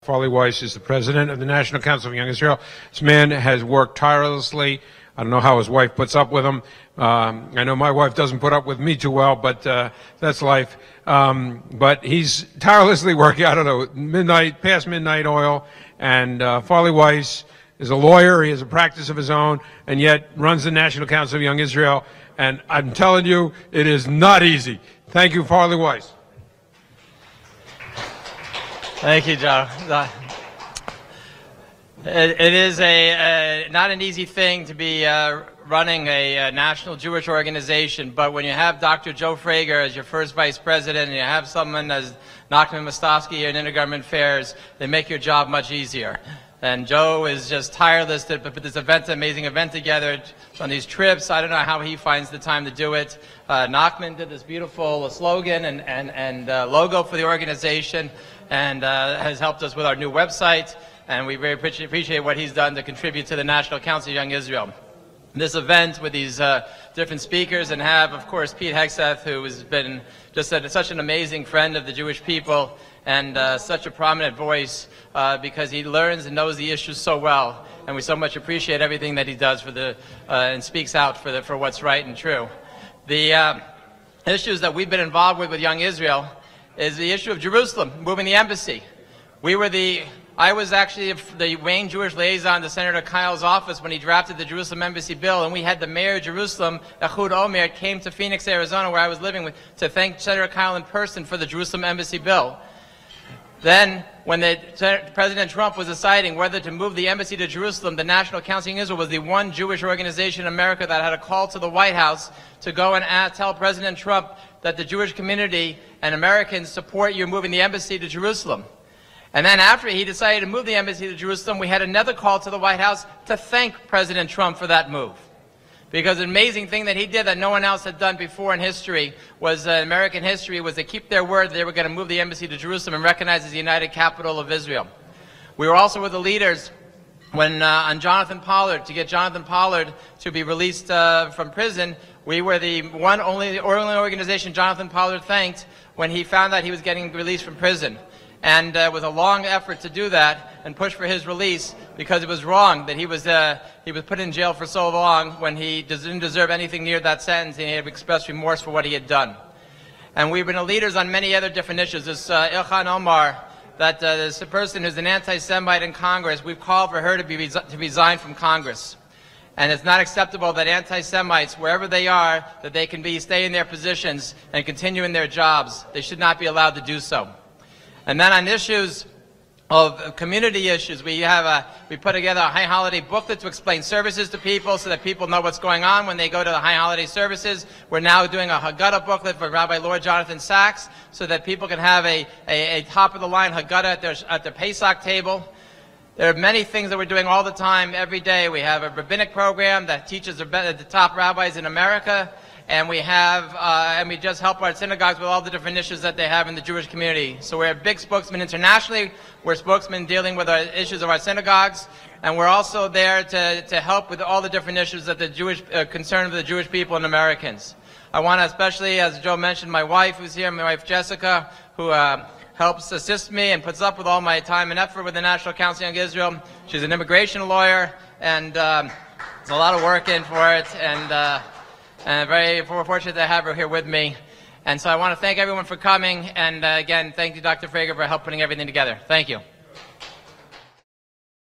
Farley Weiss is the president of the National Council of Young Israel. This man has worked tirelessly. I don't know how his wife puts up with him. I know my wife doesn't put up with me too well, but that's life. But he's tirelessly working out of the past midnight oil. And Farley Weiss is a lawyer. He has a practice of his own, and yet runs the National Council of Young Israel. And I'm telling you, it is not easy. Thank you, Farley Weiss. Thank you, Joe. It is not an easy thing to be running a national Jewish organization, but when you have Dr. Joe Frager as your first vice president and you have someone as Nachman Mostovsky in intergovernment affairs, they make your job much easier. And Joe is just tireless to put this amazing event together on these trips. I don't know how he finds the time to do it. Nachman did this beautiful slogan and logo for the organization, and has helped us with our new website. And we very appreciate what he's done to contribute to the National Council of Young Israel. This event with these different speakers, and have, of course, Pete Hegseth, who has been just such an amazing friend of the Jewish people, and such a prominent voice because he learns and knows the issues so well, and we so much appreciate everything that he does for and speaks out for what's right and true. The issues that we've been involved with Young Israel is the issue of Jerusalem, moving the embassy. I was actually the main Jewish liaison to Senator Kyle's office when he drafted the Jerusalem embassy bill, and we had the mayor of Jerusalem, Ehud Omer, came to Phoenix, Arizona, where I was living, to thank Senator Kyle in person for the Jerusalem embassy bill. Then, when President Trump was deciding whether to move the embassy to Jerusalem, the National Council of Israel was the one Jewish organization in America that had a call to the White House to go and tell President Trump that the Jewish community and Americans support you moving the embassy to Jerusalem. And then after he decided to move the embassy to Jerusalem, we had another call to the White House to thank President Trump for that move. Because an amazing thing that he did that no one else had done before in history was, American history, was to keep their word. They were going to move the embassy to Jerusalem and recognize as the united capital of Israel. We were also with the leaders when on Jonathan Pollard, to get Jonathan Pollard to be released from prison. We were the only organization Jonathan Pollard thanked when he found out he was getting released from prison. And it was a long effort to do that and push for his release, because it was wrong that he was put in jail for so long when he didn't deserve anything near that sentence, and he had expressed remorse for what he had done. And we've been leaders on many other different issues. This Ilhan Omar, that there's a person who's an anti-Semite in Congress, we've called for her to resign from Congress. And it's not acceptable that anti-Semites, wherever they are, that they can stay in their positions and continue in their jobs. They should not be allowed to do so. And then on issues of community issues, we put together a high holiday booklet to explain services to people so that people know what's going on when they go to the high holiday services. We're now doing a Haggadah booklet for Rabbi Lord Jonathan Sachs so that people can have a top-of-the-line Haggadah at their Pesach table. There are many things that we're doing all the time, every day. We have a rabbinic program that teaches the top rabbis in America. And we just help our synagogues with all the different issues that they have in the Jewish community. So we're a big spokesman internationally. We're spokesmen dealing with our issues of our synagogues. And we're also there to help with all the different issues that the Jewish concern of the Jewish people and Americans. I want to especially, as Joe mentioned, my wife who's here, my wife Jessica, who helps assist me and puts up with all my time and effort with the National Council of Young Israel. She's an immigration lawyer, and there's a lot of work in for it. And very fortunate to have her here with me. And so I want to thank everyone for coming. And again, thank you, Dr. Frager, for helping putting everything together. Thank you.